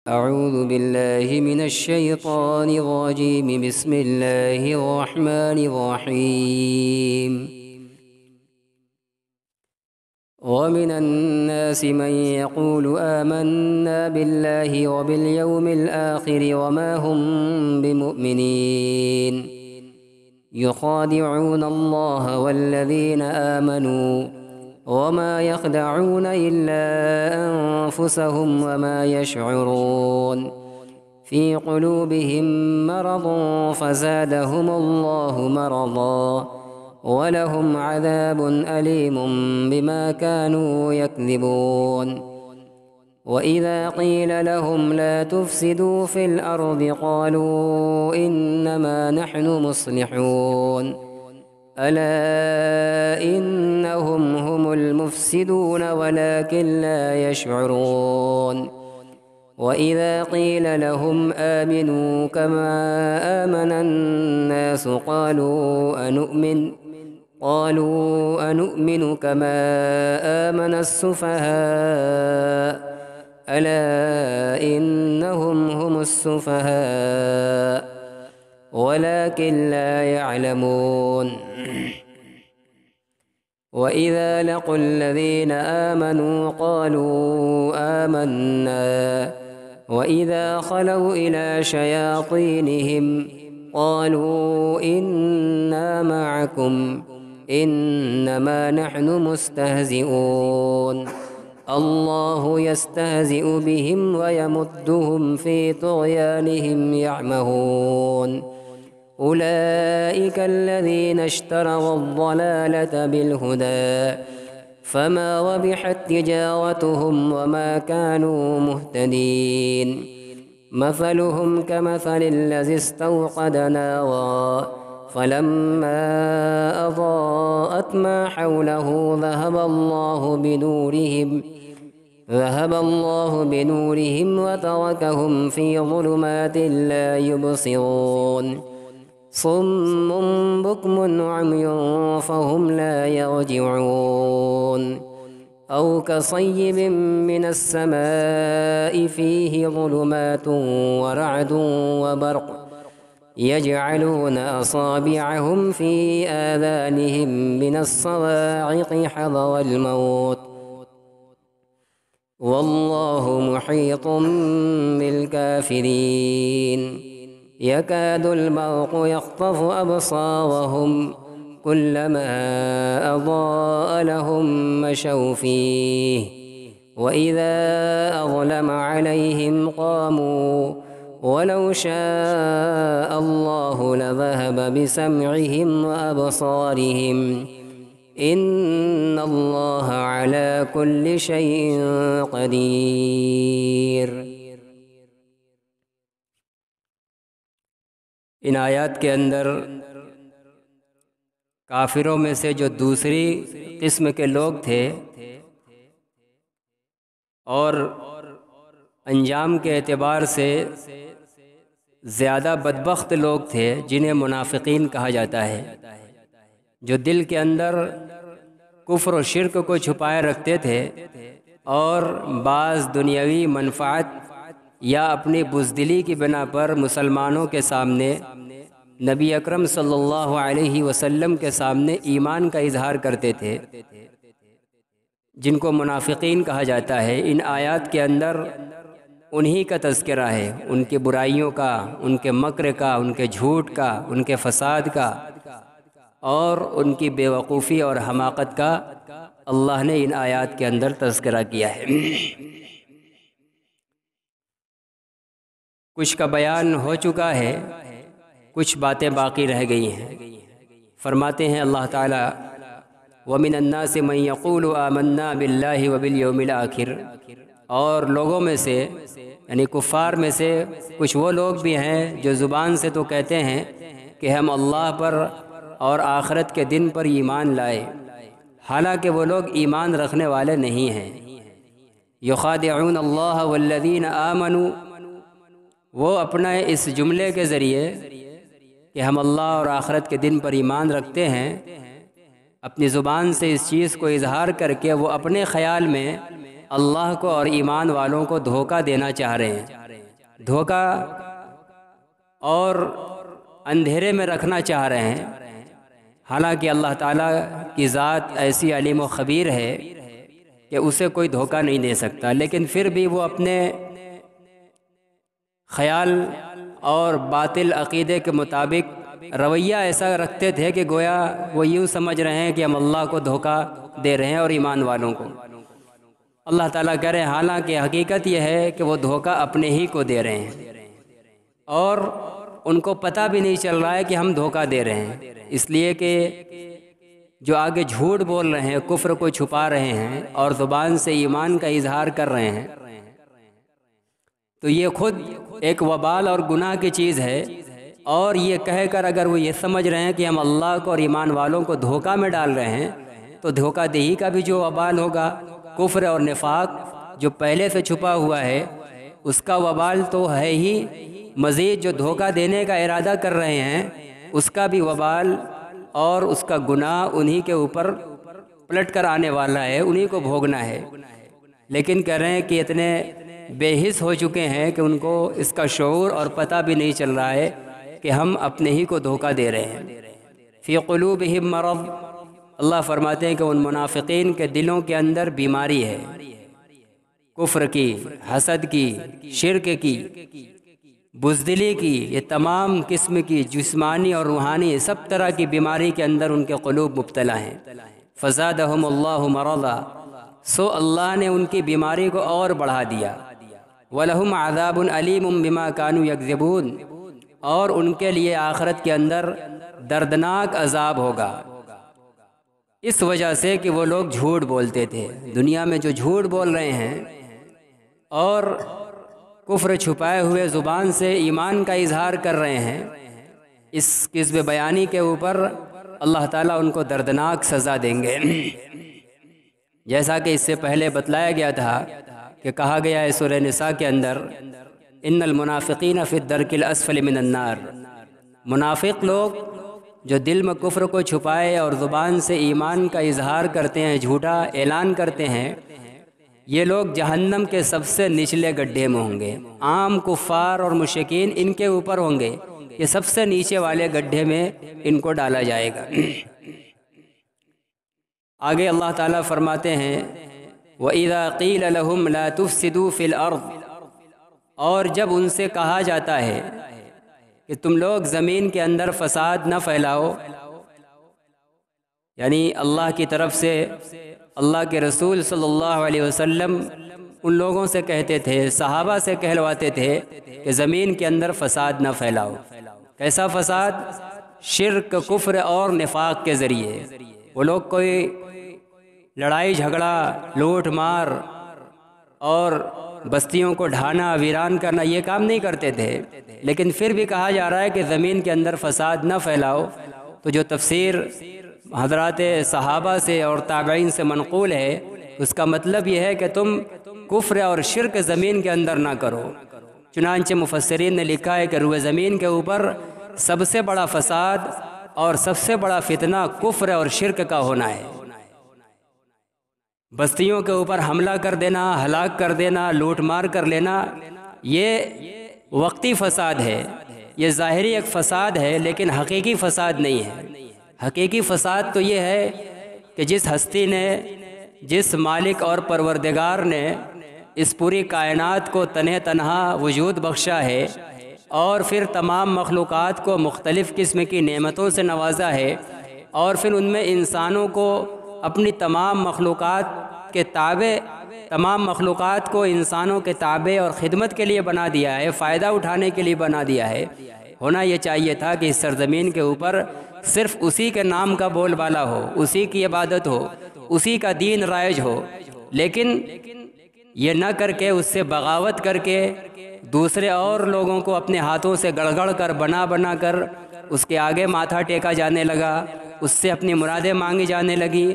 أعوذ بالله من الشيطان الرجيم. بسم الله الرحمن الرحيم. ومن الناس من يقول آمنا بالله وباليوم الآخر وما هم بمؤمنين يخادعون الله والذين آمنوا وما يخدعون إلا أنفسهم وما يشعرون. في قلوبهم مرض فزادهم الله مرضا ولهم عذاب أليم بما كانوا يكذبون. وإذا قيل لهم لا تفسدوا في الأرض قالوا إنما نحن مصلحون. ألا إنهم هم المفسدون ولكن لا يشعرون. وإذا قيل لهم آمنوا كما آمن الناس قالوا أنؤمن كما آمن السفهاء. ألا إنهم هم السفهاء ولكن لا يعلمون. وإذا لقوا الذين آمنوا قالوا آمنا وإذا خلوا إلى شياطينهم قالوا إنا معكم إنما نحن مستهزئون. الله يستهزئ بهم ويمدهم في طغيانهم يعمهون. أولئك الذين اشتروا الضلالة بالهدى فما ربحت تجارتهم وما كانوا مهتدين. مثلهم كمثل الذي استوقد نارا فلما أضاءت ما حوله ذهب الله بنورهم وتركهم في ظلمات لا يبصرون. صم بكم عمي فهم لا يرجعون. أو كصيب من السماء فيه ظلمات ورعد وبرق يجعلون أصابعهم في آذانهم من الصواعق حذر الموت والله محيط بالكافرين. يكاد البرق يخطف أبصارهم كلما أضاء لهم مشوا فيه وإذا أظلم عليهم قاموا ولو شاء الله لذهب بسمعهم وأبصارهم إن الله على كل شيء قدير۔ ان آیات کے اندر کافروں میں سے جو دوسری قسم کے لوگ تھے اور انجام کے اعتبار سے زیادہ بدبخت لوگ تھے جنہیں منافقین کہا جاتا ہے، جو دل کے اندر کفر و شرک کو چھپائے رکھتے تھے اور بعض دنیاوی منفعت یا اپنی بزدلی کی بنا پر مسلمانوں کے سامنے نبی اکرم صلی اللہ علیہ وسلم کے سامنے ایمان کا اظہار کرتے تھے، جن کو منافقین کہا جاتا ہے۔ ان آیات کے اندر انہی کا تذکرہ ہے، ان کے برائیوں کا، ان کے مکر کا، ان کے جھوٹ کا، ان کے فساد کا اور ان کی بے وقوفی اور حماقت کا اللہ نے ان آیات کے اندر تذکرہ کیا ہے۔ کچھ کا بیان ہو چکا ہے، کچھ باتیں باقی رہ گئی ہیں۔ فرماتے ہیں اللہ تعالیٰ وَمِنَ النَّاسِ مَن يَقُولُ آمَنَّا بِاللَّهِ وَبِالْيَوْمِ الْآخِرِ، اور لوگوں میں سے یعنی کفار میں سے کچھ وہ لوگ بھی ہیں جو زبان سے تو کہتے ہیں کہ ہم اللہ پر اور آخرت کے دن پر ایمان لائے، حالانکہ وہ لوگ ایمان رکھنے والے نہیں ہیں۔ یخادعون اللہ والذین آمنوا، وہ اپنا اس جملے کے ذریعے کہ ہم اللہ اور آخرت کے دن پر ایمان رکھتے ہیں، اپنی زبان سے اس چیز کو اظہار کر کے وہ اپنے خیال میں اللہ کو اور ایمان والوں کو دھوکہ دینا چاہ رہے ہیں، دھوکہ اور اندھیرے میں رکھنا چاہ رہے ہیں، حالانکہ اللہ تعالیٰ کی ذات ایسی علیم و خبیر ہے کہ اسے کوئی دھوکہ نہیں دے سکتا، لیکن پھر بھی وہ اپنے خیال اور باطل عقیدے کے مطابق رویہ ایسا رکھتے تھے کہ گویا وہ یوں سمجھ رہے ہیں کہ ہم اللہ کو دھوکہ دے رہے ہیں اور ایمان والوں کو۔ اللہ تعالیٰ کہہ رہے ہیں حالانکہ حقیقت یہ ہے کہ وہ دھوکہ اپنے ہی کو دے رہے ہیں اور ان کو پتہ بھی نہیں چل رہا ہے کہ ہم دھوکہ دے رہے ہیں، اس لیے کہ جو آگے جھوٹ بول رہے ہیں، کفر کو چھپا رہے ہیں اور زبان سے ایمان کا اظہار کر رہے ہیں، تو یہ خود ایک وبال اور گناہ کی چیز ہے۔ اور یہ کہہ کر اگر وہ یہ سمجھ رہے ہیں کہ ہم اللہ کو اور ایمان والوں کو دھوکہ میں ڈال رہے ہیں، تو دھوکہ دہی کا بھی جو وبال ہوگا، کفر اور نفاق جو پہلے سے چھپا ہوا ہے اس کا وبال تو ہے ہی، مزید جو دھوکہ دینے کا ارادہ کر رہے ہیں اس کا بھی وبال اور اس کا گناہ انہی کے اوپر پلٹ کر آنے والا ہے، انہی کو بھوگنا ہے۔ لیکن کہہ رہے ہیں کہ اتنے بے حس ہو چکے ہیں کہ ان کو اس کا شعور اور پتہ بھی نہیں چل رہا ہے کہ ہم اپنے ہی کو دھوکہ دے رہے ہیں۔ فی قلوبہم مرض، اللہ فرماتے ہیں کہ ان منافقین کے دلوں کے اندر بیماری ہے، کفر کی، حسد کی، شرک کی، بزدلی کی، یہ تمام قسم کی جسمانی اور روحانی سب طرح کی بیماری کے اندر ان کے قلوب مبتلا ہیں۔ فزادہم اللہ مرضا، سو اللہ نے ان کی بیماری کو اور بڑھا دیا۔ وَلَهُمْ عَذَابٌ عَلِيمٌ بِمَا كَانُوا يَكْذِبُونَ، اور ان کے لیے آخرت کے اندر دردناک عذاب ہوگا، اس وجہ سے کہ وہ لوگ جھوٹ بولتے تھے۔ دنیا میں جو جھوٹ بول رہے ہیں اور کفر چھپائے ہوئے زبان سے ایمان کا اظہار کر رہے ہیں، اس کذب بیانی کے اوپر اللہ تعالیٰ ان کو دردناک سزا دیں گے۔ جیسا کہ اس سے پہلے بتلایا گیا تھا کہ کہا گیا ہے سورہ نساء کے اندر، ان المنافقین فی الدرک الاسفل من النار، منافق لوگ جو دل میں کفر کو چھپائے اور زبان سے ایمان کا اظہار کرتے ہیں، جھوٹا اعلان کرتے ہیں، یہ لوگ جہنم کے سب سے نچلے گڈھے میں ہوں گے۔ عام کفار اور مشرکین ان کے اوپر ہوں گے، یہ سب سے نیچے والے گڈھے میں ان کو ڈالا جائے گا۔ آگے اللہ تعالیٰ فرماتے ہیں وَإِذَا قِيلَ لَهُمْ لَا تُفْسِدُوا فِي الْأَرْضِ، اور جب ان سے کہا جاتا ہے کہ تم لوگ زمین کے اندر فساد نہ پھیلاؤ، یعنی اللہ کی طرف سے اللہ کے رسول صلی اللہ علیہ وسلم ان لوگوں سے کہتے تھے، صحابہ سے کہلواتے تھے کہ زمین کے اندر فساد نہ پھیلاؤ۔ کیسا فساد؟ شرک، کفر اور نفاق کے ذریعے۔ وہ لوگ کوئی لڑائی جھگڑا، لوٹ مار اور بستیوں کو ڈھانا، ویران کرنا یہ کام نہیں کرتے تھے، لیکن پھر بھی کہا جا رہا ہے کہ زمین کے اندر فساد نہ پھیلاؤ۔ تو جو تفسیر حضرات صحابہ سے اور تابعین سے منقول ہے، اس کا مطلب یہ ہے کہ تم کفر اور شرک زمین کے اندر نہ کرو۔ چنانچہ مفسرین نے لکھا ہے کہ روئے زمین کے اوپر سب سے بڑا فساد اور سب سے بڑا فتنہ کفر اور شرک کا ہونا ہے۔ بستیوں کے اوپر حملہ کر دینا، ہلاک کر دینا، لوٹ مار کر لینا، یہ وقتی فساد ہے، یہ ظاہری ایک فساد ہے، لیکن حقیقی فساد نہیں ہے۔ حقیقی فساد تو یہ ہے کہ جس ہستی نے، جس مالک اور پروردگار نے اس پوری کائنات کو تنہ تنہا وجود بخشا ہے اور پھر تمام مخلوقات کو مختلف قسم کی نعمتوں سے نوازا ہے، اور پھر ان میں انسانوں کو اپنی تمام مخلوقات کے تابع، تمام مخلوقات کو انسانوں کے تابع اور خدمت کے لیے بنا دیا ہے، فائدہ اٹھانے کے لیے بنا دیا ہے۔ ہونا یہ چاہیے تھا کہ اس سرزمین کے اوپر صرف اسی کے نام کا بول بالا ہو، اسی کی عبادت ہو، اسی کا دین رائج ہو، لیکن یہ نہ کر کے، اس سے بغاوت کر کے دوسرے اور لوگوں کو اپنے ہاتھوں سے گڑ کر بنا کر اس کے آگے ماتھا ٹیکا جانے لگا، اس سے اپنی مرادیں مانگی جانے لگی،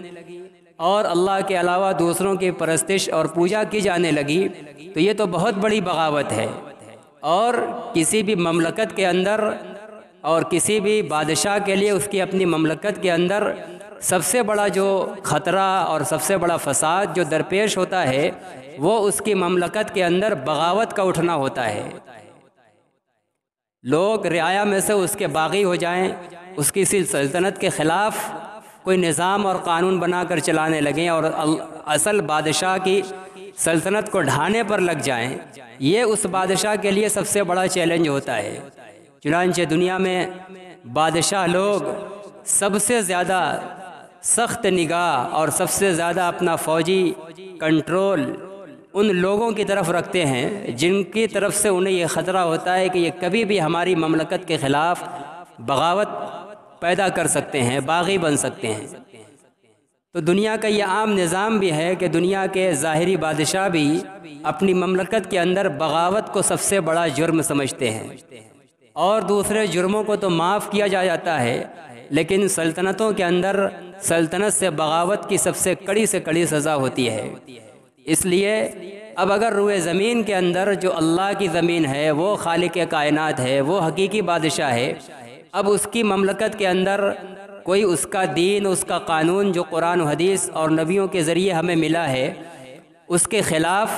اور اللہ کے علاوہ دوسروں کی پرستش اور پوجا کی جانے لگی، تو یہ تو بہت بڑی بغاوت ہے۔ اور کسی بھی مملکت کے اندر اور کسی بھی بادشاہ کے لیے اس کی اپنی مملکت کے اندر سب سے بڑا جو خطرہ اور سب سے بڑا فساد جو درپیش ہوتا ہے وہ اس کی مملکت کے اندر بغاوت کا اٹھنا ہوتا ہے۔ لوگ رعایا میں سے اس کے باغی ہو جائیں، اس کی سلطنت کے خلاف کوئی نظام اور قانون بنا کر چلانے لگیں اور اصل بادشاہ کی سلطنت کو ڈھانے پر لگ جائیں، یہ اس بادشاہ کے لیے سب سے بڑا چیلنج ہوتا ہے۔ چنانچہ دنیا میں بادشاہ لوگ سب سے زیادہ سخت نگاہ اور سب سے زیادہ اپنا فوجی کنٹرول ان لوگوں کی طرف رکھتے ہیں جن کی طرف سے انہیں یہ خطرہ ہوتا ہے کہ یہ کبھی بھی ہماری مملکت کے خلاف بغاوت پیدا کر سکتے ہیں، باغی بن سکتے ہیں۔ تو دنیا کا یہ عام نظام بھی ہے کہ دنیا کے ظاہری بادشاہ بھی اپنی مملکت کے اندر بغاوت کو سب سے بڑا جرم سمجھتے ہیں، اور دوسرے جرموں کو تو معاف کیا جاتا ہے، لیکن سلطنتوں کے اندر سلطنت سے بغاوت کی سب سے کڑی سزا ہوتی ہے۔ اس لیے اب اگر روئے زمین کے اندر جو اللہ کی زمین ہے، وہ خالق کائنات ہے، وہ حقیقی بادشاہ ہے، اب اس کی مملکت کے اندر کوئی اس کا دین، اس کا قانون جو قرآن و حدیث اور نبیوں کے ذریعے ہمیں ملا ہے، اس کے خلاف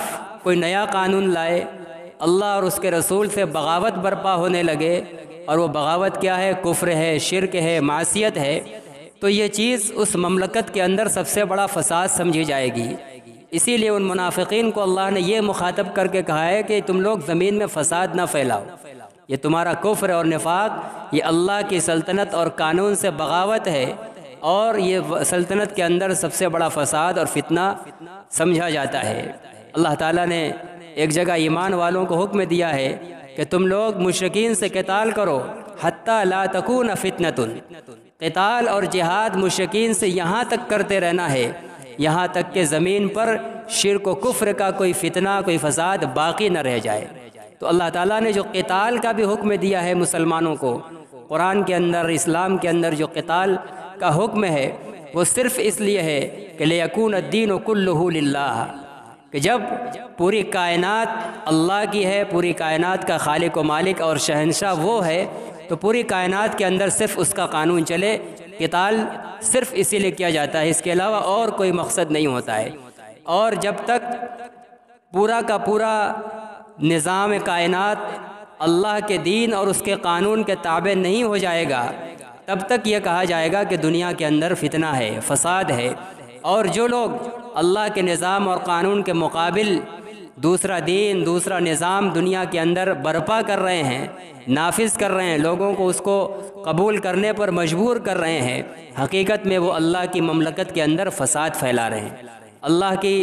کوئی نیا قانون لائے، اللہ اور اس کے رسول سے بغاوت برپا ہونے لگے، اور وہ بغاوت کیا ہے؟ کفر ہے، شرک ہے، معصیت ہے، تو یہ چیز اس مملکت کے اندر سب سے بڑا فساد سمجھی جائے گی۔ اسی لیے ان منافقین کو اللہ نے یہ مخاطب کر کے کہا ہے کہ تم لوگ زمین میں فساد نہ پھیلاؤ، یہ تمہارا کفر اور نفاق، یہ اللہ کی سلطنت اور قانون سے بغاوت ہے، اور یہ سلطنت کے اندر سب سے بڑا فساد اور فتنہ سمجھا جاتا ہے۔ اللہ تعالیٰ نے ایک جگہ ایمان والوں کو حکم دیا ہے کہ تم لوگ مشرکین سے قتال کرو، حتی لا تکون فتنۃ، قتال اور جہاد مشرکین سے یہاں تک کرتے رہنا ہے یہاں تک کہ زمین پر شرک و کفر کا کوئی فتنہ، کوئی فساد باقی نہ رہ جائے۔ تو اللہ تعالیٰ نے جو قتال کا بھی حکم دیا ہے مسلمانوں کو، قرآن کے اندر، اسلام کے اندر جو قتال کا حکم ہے وہ صرف اس لیے ہے کہ لِيَكُونَ الدِّينُ كُلُّهُ لِلَّهِ، کہ جب پوری کائنات اللہ کی ہے، پوری کائنات کا خالق و مالک اور شہنشاہ وہ ہے، تو پوری کائنات کے اندر صرف اس کا قانون چلے۔ قتال صرف اسی لیے کیا جاتا ہے، اس کے علاوہ اور کوئی مقصد نہیں ہوتا ہے۔ اور جب تک پورا کا پورا نظام کائنات اللہ کے دین اور اس کے قانون کے تابع نہیں ہو جائے گا، تب تک یہ کہا جائے گا کہ دنیا کے اندر فتنہ ہے، فساد ہے۔ اور جو لوگ اللہ کے نظام اور قانون کے مقابل دوسرا دین، دوسرا نظام دنیا کے اندر برپا کر رہے ہیں، نافذ کر رہے ہیں، لوگوں کو اس کو قبول کرنے پر مجبور کر رہے ہیں، حقیقت میں وہ اللہ کی مملکت کے اندر فساد پھیلا رہے ہیں، اللہ کی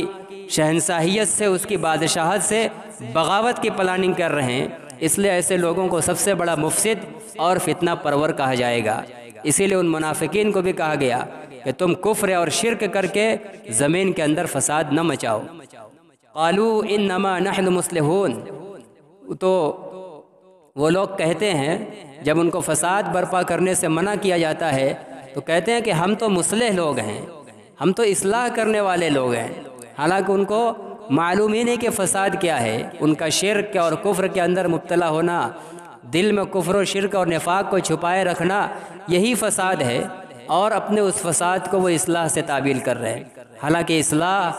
شہنشاہیت سے، اس کی بادشاہت سے بغاوت کی پلاننگ کر رہے ہیں۔ اس لیے ایسے لوگوں کو سب سے بڑا مفسد اور فتنہ پرور کہا جائے گا۔ اسی لیے ان منافقین کو بھی کہا گیا کہ تم کفر اور شرک کر کے زمین کے اندر فساد نہ مچاؤ۔ قالوا انما نحن مصلحون، تو وہ لوگ کہتے ہیں جب ان کو فساد برپا کرنے سے منع کیا جاتا ہے تو کہتے ہیں کہ ہم تو مصلح لوگ ہیں، ہم تو اصلاح کرنے والے لوگ ہیں، حالانکہ ان کو معلوم ہی نہیں کہ فساد کیا ہے۔ ان کا شرک اور کفر کے اندر مبتلا ہونا، دل میں کفر و شرک اور نفاق کو چھپائے رکھنا، یہی فساد ہے، اور اپنے اس فساد کو وہ اصلاح سے تعبیر کر رہے ہیں، حالانکہ اصلاح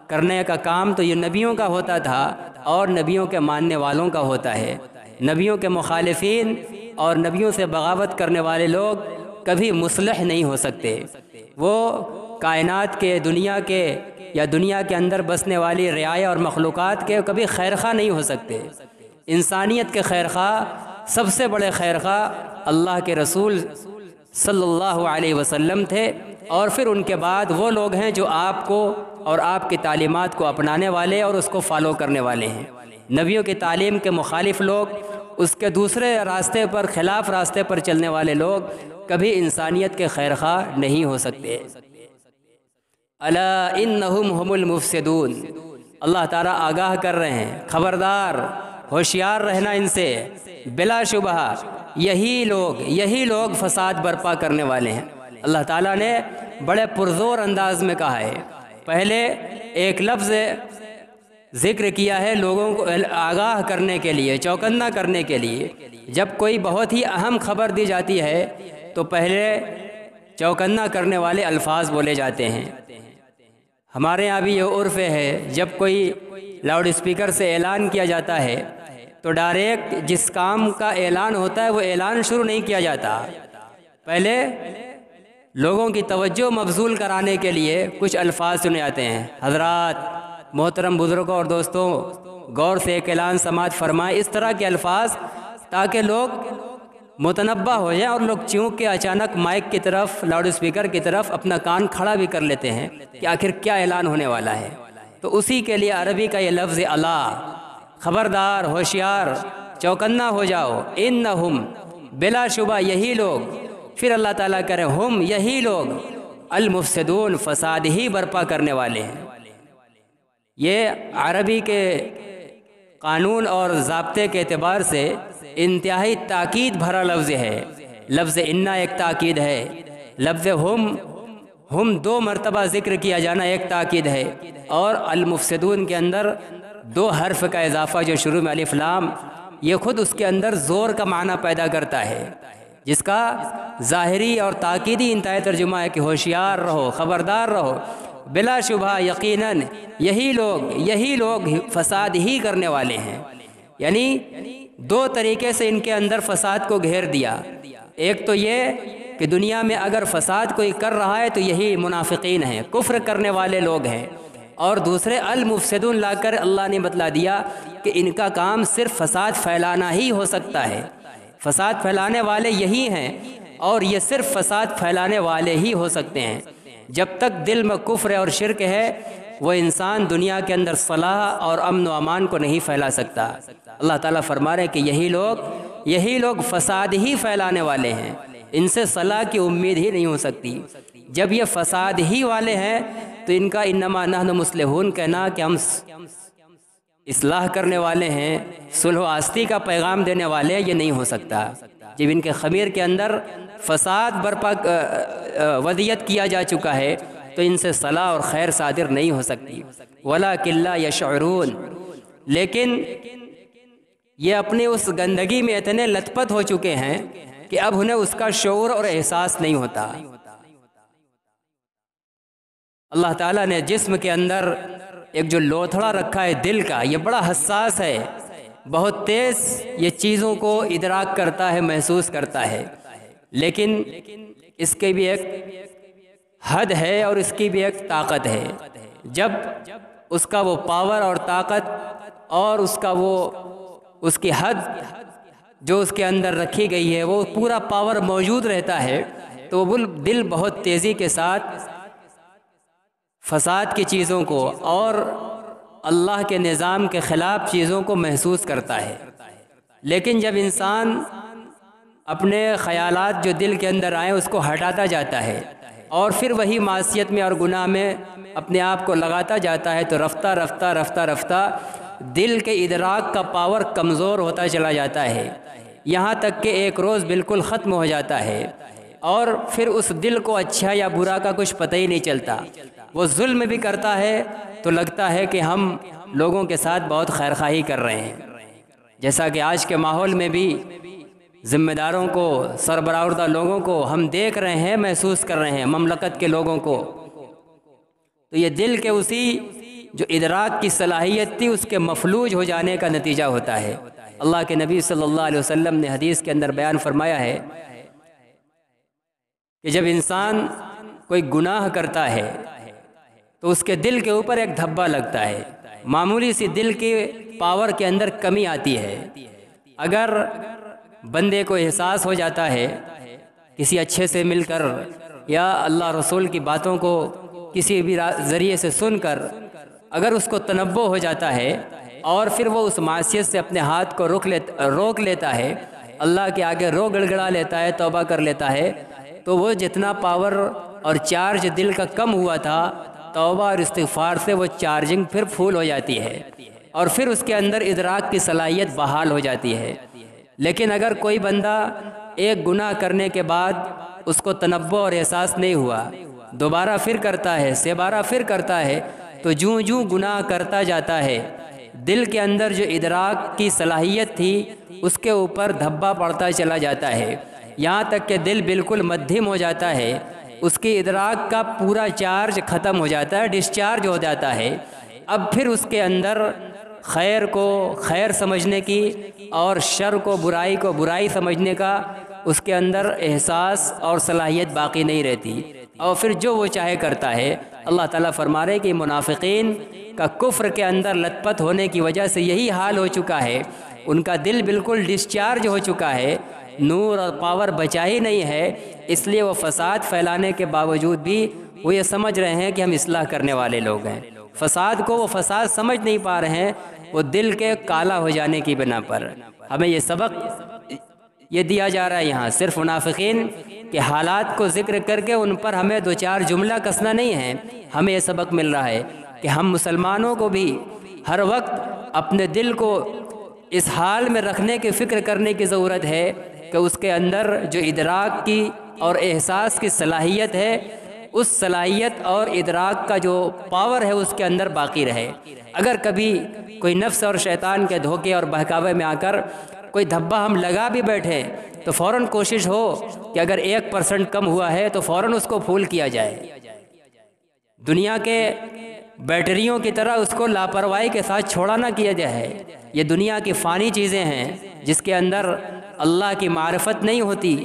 کرنے کا کام تو یہ نبیوں کا ہوتا تھا اور نبیوں کے ماننے والوں کا ہوتا ہے۔ نبیوں کے مخالفین اور نبیوں سے بغاوت کرنے والے لوگ کبھی مصلح نہیں ہو سکتے، وہ کائنات کے، دنیا کے یا دنیا کے اندر بسنے والی رعایا اور مخلوقات کے کبھی خیرخواہ نہیں ہو سکتے۔ انسانیت کے خیرخواہ، سب سے بڑے خیرخواہ اللہ کے رسول صلی اللہ علیہ وسلم تھے، اور پھر ان کے بعد وہ لوگ ہیں جو آپ کو اور آپ کی تعلیمات کو اپنانے والے اور اس کو فالو کرنے والے ہیں۔ نبیوں کی تعلیم کے مخالف لوگ، اس کے دوسرے راستے پر، خلاف راستے پر چلنے والے لوگ کبھی انسانیت کے خیرخواہ نہیں ہو سکتے۔ الا انہم ہم المفسدون، اللہ تعالیٰ آگاہ کر رہے ہیں، خبردار، ہوشیار رہنا ان سے، بلا شبہ یہی لوگ فساد برپا کرنے والے ہیں۔ اللہ تعالیٰ نے بڑے پرزور انداز میں کہا ہے، پہلے ایک لفظ ذکر کیا ہے لوگوں کو آگاہ کرنے کے لیے، چوکندہ کرنے کے لیے۔ جب کوئی بہت ہی اہم خبر دی جاتی ہے تو پہلے چوکنا کرنے والے الفاظ بولے جاتے ہیں۔ ہمارے یہاں بھی یہ عرف ہے، جب کوئی لاؤڈ اسپیکر سے اعلان کیا جاتا ہے تو ڈائریکٹ جس کام کا اعلان ہوتا ہے وہ اعلان شروع نہیں کیا جاتا، پہلے لوگوں کی توجہ مبذول کرانے کے لیے کچھ الفاظ سنے جاتے ہیں۔ حضرات، محترم بزرگوں اور دوستوں، غور سے ایک اعلان سماعت فرمائیں، اس طرح کے الفاظ، تاکہ لوگ متنبہ ہو جائیں اور لوگ چونکہ اچانک مائک کی طرف، لاؤڈ اسپیکر کی طرف اپنا کان کھڑا بھی کر لیتے ہیں کہ آخر کیا اعلان ہونے والا ہے۔ تو اسی کے لیے عربی کا یہ لفظ الا، خبردار، ہوشیار، چوکنا ہو جاؤ، انہم، بلا شبہ یہی لوگ، پھر اللہ تعالیٰ کرے ہم، یہی لوگ، المفسدون، فساد ہی برپا کرنے والے ہیں۔ یہ عربی کے قانون اور ضابطے کے اعتبار سے انتہائی تاکید بھرا لفظ ہے۔ لفظ انا ایک تاکید ہے، لفظ ہم 2 مرتبہ ذکر کیا جانا ایک تاکید ہے، اور المفسدون کے اندر 2 حرف کا اضافہ جو شروع میں الف لام، یہ خود اس کے اندر زور کا معنی پیدا کرتا ہے، جس کا ظاہری اور تاکیدی انتہائی ترجمہ ہے کہ ہوشیار رہو، خبردار رہو، بلا شبہ یقیناً یہی لوگ فساد ہی کرنے والے ہیں۔ یعنی 2 طریقے سے ان کے اندر فساد کو گھیر دیا۔ ایک تو یہ کہ دنیا میں اگر فساد کوئی کر رہا ہے تو یہی منافقین ہیں، کفر کرنے والے لوگ ہیں، اور دوسرے المفسدون لا کر اللہ نے بتلا دیا کہ ان کا کام صرف فساد پھیلانا ہی ہو سکتا ہے، فساد پھیلانے والے یہی ہیں، اور یہ صرف فساد پھیلانے والے ہی ہو سکتے ہیں۔ جب تک دل میں کفر اور شرک ہے، وہ انسان دنیا کے اندر صلاح اور امن و امان کو نہیں پھیلا سکتا۔ اللہ تعالیٰ فرما رہے ہیں کہ یہی لوگ فساد ہی پھیلانے والے ہیں، ان سے صلاح کی امید ہی نہیں ہو سکتی۔ جب یہ فساد ہی والے ہیں تو ان کا انما نحن مصلحون کہنا کہ ہم اصلاح کرنے والے ہیں، صلح و آستی کا پیغام دینے والے ہیں، یہ نہیں ہو سکتا۔ جب ان کے خمیر کے اندر فساد برپا وضعیت کیا جا چکا ہے تو ان سے صلاح اور خیر صادر نہیں ہو سکتی۔ وَلَٰكِن لَّا يَشْعُرُونَ، لیکن یہ اپنی اس گندگی میں اتنے لت پت ہو چکے ہیں کہ اب انہیں اس کا شعور اور احساس نہیں ہوتا۔ اللہ تعالیٰ نے جسم کے اندر ایک جو لوتھڑا رکھا ہے دل کا، یہ بڑا حساس ہے، بہت تیز یہ چیزوں کو ادراک کرتا ہے، محسوس کرتا ہے، لیکن اس کے بھی ایک حد ہے اور اس کی بھی ایک طاقت ہے۔ جب اس کا وہ پاور اور طاقت اور اس کی حد جو اس کے اندر رکھی گئی ہے، وہ پورا پاور موجود رہتا ہے، تو وہ دل بہت تیزی کے ساتھ فساد کی چیزوں کو اور اللہ کے نظام کے خلاف چیزوں کو محسوس کرتا ہے۔ لیکن جب انسان اپنے خیالات جو دل کے اندر آئیں اس کو ہٹاتا جاتا ہے اور پھر وہی معصیت میں اور گناہ میں اپنے آپ کو لگاتا جاتا ہے، تو رفتہ رفتہ دل کے ادراک کا پاور کمزور ہوتا چلا جاتا ہے، یہاں تک کہ ایک روز بالکل ختم ہو جاتا ہے، اور پھر اس دل کو اچھا یا برا کا کچھ پتہ ہی نہیں چلتا۔ وہ ظلم بھی کرتا ہے تو لگتا ہے کہ ہم لوگوں کے ساتھ بہت خیرخواہی کر رہے ہیں، جیسا کہ آج کے ماحول میں بھی ذمہ داروں کو، سربراہدہ لوگوں کو ہم دیکھ رہے ہیں، محسوس کر رہے ہیں، مملکت کے لوگوں کو۔ تو یہ دل کے اسی جو ادراک کی صلاحیت تھی اس کے مفلوج ہو جانے کا نتیجہ ہوتا ہے۔ اللہ کے نبی صلی اللہ علیہ وسلم نے حدیث کے اندر بیان فرمایا ہے کہ جب انسان کوئی گناہ کرتا ہے تو اس کے دل کے اوپر ایک دھبا لگتا ہے، معمولی سی دل کے پاور کے اندر کمی آتی ہے۔ اگر بندے کو احساس ہو جاتا ہے کسی اچھے سے مل کر یا اللہ رسول کی باتوں کو کسی بھی ذریعے سے سن کر اگر اس کو تنبہ ہو جاتا ہے اور پھر وہ اس معصیت سے اپنے ہاتھ کو روک لیتا ہے، اللہ کے آگے رو گڑگڑا لیتا ہے، توبہ کر لیتا ہے، تو وہ جتنا پاور اور چارج دل کا کم ہوا تھا، توبہ اور استغفار سے وہ چارجنگ پھر فل ہو جاتی ہے اور پھر اس کے اندر ادراک کی صلاحیت بحال ہو جاتی ہے۔ لیکن اگر کوئی بندہ ایک گناہ کرنے کے بعد اس کو تنبہ اور احساس نہیں ہوا، دوبارہ پھر کرتا ہے، سہ پھر کرتا ہے، تو جوں گناہ کرتا جاتا ہے دل کے اندر جو ادراک کی صلاحیت تھی اس کے اوپر دھبا پڑتا چلا جاتا ہے، یہاں تک کہ دل بالکل مدھم ہو جاتا ہے، اس کی ادراک کا پورا چارج ختم ہو جاتا ہے، ڈسچارج ہو جاتا ہے۔ اب پھر اس کے اندر خیر کو خیر سمجھنے کی اور شر کو برائی سمجھنے کا اس کے اندر احساس اور صلاحیت باقی نہیں رہتی، اور پھر جو وہ چاہے کرتا ہے۔ اللہ تعالیٰ فرما رہے کہ منافقین کا کفر کے اندر لت پت ہونے کی وجہ سے یہی حال ہو چکا ہے، ان کا دل بالکل ڈسچارج ہو چکا ہے، نور اور پاور بچا ہی نہیں ہے، اس لیے وہ فساد پھیلانے کے باوجود بھی وہ یہ سمجھ رہے ہیں کہ ہم اصلاح کرنے والے لوگ ہیں۔ فساد کو وہ فساد سمجھ نہیں پا رہے ہیں، وہ دل کے کالا ہو جانے کی بنا پر۔ ہمیں یہ سبق یہ دیا جا رہا ہے، یہاں صرف منافقین کے حالات کو ذکر کر کے ان پر ہمیں دو چار جملہ کسنا نہیں ہے، ہمیں یہ سبق مل رہا ہے کہ ہم مسلمانوں کو بھی ہر وقت اپنے دل کو اس حال میں رکھنے کی فکر کرنے کی ضرورت ہے کہ اس کے اندر جو ادراک کی اور احساس کی صلاحیت ہے، اس صلاحیت اور ادراک کا جو پاور ہے اس کے اندر باقی رہے۔ اگر کبھی کوئی نفس اور شیطان کے دھوکے اور بہکاوے میں آ کر کوئی دھبا ہم لگا بھی بیٹھے تو فوراً کوشش ہو کہ اگر 1% کم ہوا ہے تو فوراً اس کو پھول کیا جائے۔ دنیا کے بیٹریوں کی طرح اس کو لاپرواہی کے ساتھ چھوڑا نہ کیا جائے۔ یہ دنیا کی فانی چیزیں ہیں جس کے اندر اللہ کی معرفت نہیں ہوتی،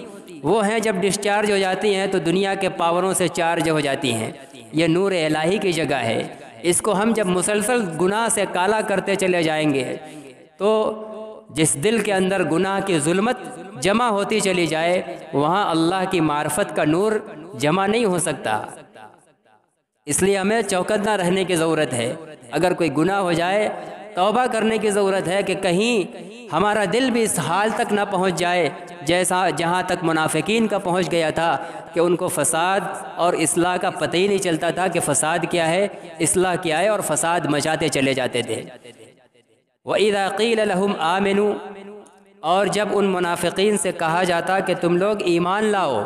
وہ ہیں جب ڈسچارج ہو جاتی ہیں تو دنیا کے پاوروں سے چارج ہو جاتی ہیں۔ یہ نور الہی کی جگہ ہے، اس کو ہم جب مسلسل گناہ سے کالا کرتے چلے جائیں گے تو جس دل کے اندر گناہ کی ظلمت جمع ہوتی چلی جائے وہاں اللہ کی معرفت کا نور جمع نہیں ہو سکتا۔ اس لیے ہمیں چوکنا رہنے کی ضرورت ہے۔ اگر کوئی گناہ ہو جائے توبہ کرنے کی ضرورت ہے کہ کہیں ہمارا دل بھی اس حال تک نہ پہنچ جائے جہاں تک منافقین کا پہنچ گیا تھا کہ ان کو فساد اور اصلاح کا پتہ ہی نہیں چلتا تھا کہ فساد کیا ہے، اصلاح کیا ہے، اور فساد مچاتے چلے جاتے تھے۔ وَإِذَا قِيلَ لَهُمْ آمِنُوا، اور جب ان منافقین سے کہا جاتا کہ تم لوگ ایمان لاؤ،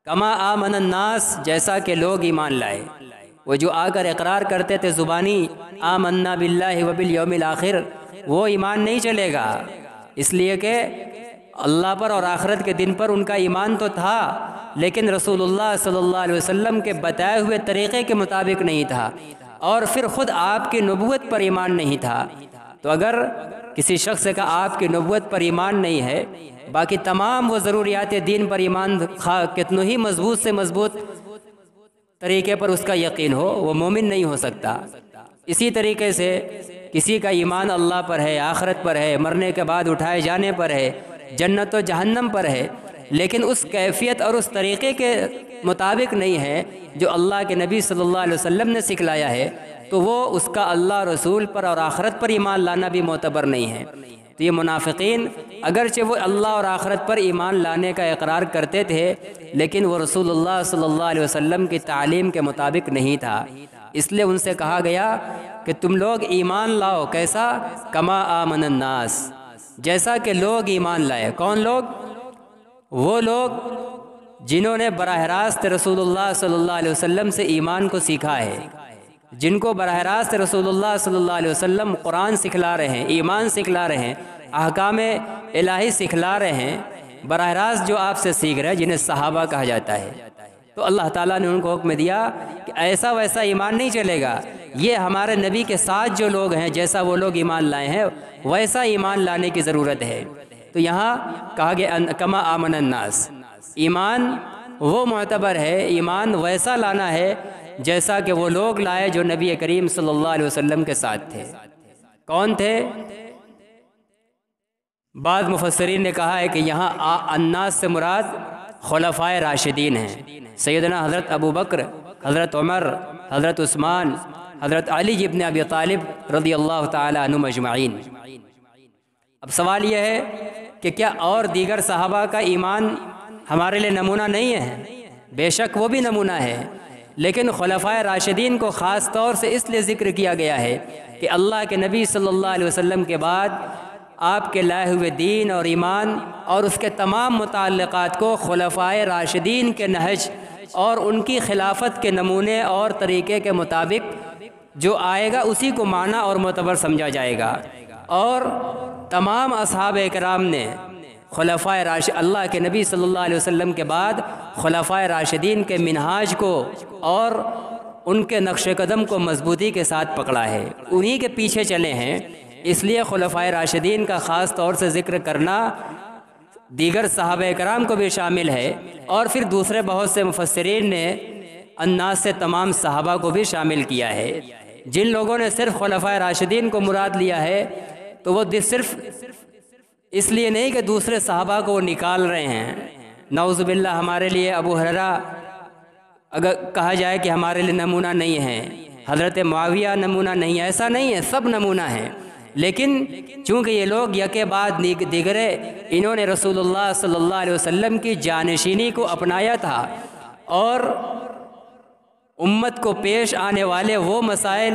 کما آمن الناس، جیسا کہ لوگ ایمان لائے۔ وہ جو آ کر اقرار کرتے تھے زبانی آمنا باللہ وبالیوم الآخر، وہ ایمان نہیں چلے گا، اس لیے کہ اللہ پر اور آخرت کے دن پر ان کا ایمان تو تھا لیکن رسول اللہ صلی اللہ علیہ وسلم کے بتائے ہوئے طریقے کے مطابق نہیں تھا، اور پھر خود آپ کی نبوت پر ایمان نہیں تھا۔ تو اگر کسی شخص کا آپ کی نبوت پر ایمان نہیں ہے، باقی تمام وہ ضروریات دین پر ایمان کتنوں ہی مضبوط سے مضبوط طریقے پر اس کا یقین ہو، وہ مومن نہیں ہو سکتا۔ اسی طریقے سے کسی کا ایمان اللہ پر ہے، آخرت پر ہے، مرنے کے بعد اٹھائے جانے پر ہے، جنت و جہنم پر ہے، لیکن اس کیفیت اور اس طریقے کے مطابق نہیں ہے جو اللہ کے نبی صلی اللہ علیہ وسلم نے سکھلایا ہے، تو وہ اس کا اللہ رسول پر اور آخرت پر ایمان لانا بھی معتبر نہیں ہے۔ تو یہ منافقین اگرچہ وہ اللہ اور آخرت پر ایمان لانے کا اقرار کرتے تھے لیکن وہ رسول اللہ صلی اللہ علیہ وسلم کی تعلیم کے مطابق نہیں تھا، اس لیے ان سے کہا گیا کہ تم لوگ ایمان لاؤ، کیسا؟ کما آمن الناس، جیسا کہ لوگ ایمان لائے۔ کون لوگ؟ وہ لوگ جنہوں نے براہ راست رسول اللہ صلی اللہ علیہ وسلم سے ایمان کو سیکھا ہے، جن کو براہ راست رسول اللہ صلی اللہ علیہ وسلم قرآن سکھلا رہے ہیں، ایمان سکھلا رہے ہیں، احکام الہی سکھلا رہے ہیں، براہ راست جو آپ سے سیکھ رہے ہیں، جنہیں صحابہ کہا جاتا ہے۔ تو اللہ تعالیٰ نے ان کو حکم دیا کہ ایسا ویسا ایمان نہیں چلے گا، یہ ہمارے نبی کے ساتھ جو لوگ ہیں، جیسا وہ لوگ ایمان لائے ہیں ویسا ایمان لانے کی ضرورت ہے۔ تو یہاں کہا گیا کما آمن الناس، ایمان وہ معتبر ہے، ایمان ویسا لانا ہے جیسا کہ وہ لوگ لائے جو نبی کریم صلی اللہ علیہ وسلم کے ساتھ تھے۔ کون تھے؟ بعض مفسرین نے کہا ہے کہ یہاں الناس سے مراد خلفائے راشدین ہیں، سیدنا حضرت ابو بکر، حضرت عمر، حضرت عثمان، حضرت علی ابن ابی طالب رضی اللہ تعالی عنہم اجمعین۔ اب سوال یہ ہے کہ کیا اور دیگر صحابہ کا ایمان ہمارے لیے نمونہ نہیں ہے؟ بے شک وہ بھی نمونہ ہے، لیکن خلفائے راشدین کو خاص طور سے اس لیے ذکر کیا گیا ہے کہ اللہ کے نبی صلی اللہ علیہ وسلم کے بعد آپ کے لائے ہوئے دین اور ایمان اور اس کے تمام متعلقات کو خلفائے راشدین کے نہج اور ان کی خلافت کے نمونے اور طریقے کے مطابق جو آئے گا اسی کو معنی اور معتبر سمجھا جائے گا۔ اور تمام اصحاب کرام نے خلفائے راشدین، اللہ کے نبی صلی اللہ علیہ وسلم کے بعد خلفائے راشدین کے منہاج کو اور ان کے نقش قدم کو مضبوطی کے ساتھ پکڑا ہے، انہی کے پیچھے چلے ہیں۔ اس لیے خلفائے راشدین کا خاص طور سے ذکر کرنا دیگر صحابہ کرام کو بھی شامل ہے، اور پھر دوسرے بہت سے مفسرین نے الناس سے تمام صحابہ کو بھی شامل کیا ہے۔ جن لوگوں نے صرف خلفائے راشدین کو مراد لیا ہے تو وہ صرف اس لیے نہیں کہ دوسرے صحابہ کو وہ نکال رہے ہیں۔ نعوذ باللہ ہمارے لیے ابو ہریرہ اگر کہا جائے کہ ہمارے لیے نمونہ نہیں ہے، حضرت معاویہ نمونہ نہیں ہے، ایسا نہیں ہے، سب نمونہ ہیں۔ لیکن چونکہ یہ لوگ یکے بعد دیگرے انہوں نے رسول اللہ صلی اللہ علیہ وسلم کی جانشینی کو اپنایا تھا، اور امت کو پیش آنے والے وہ مسائل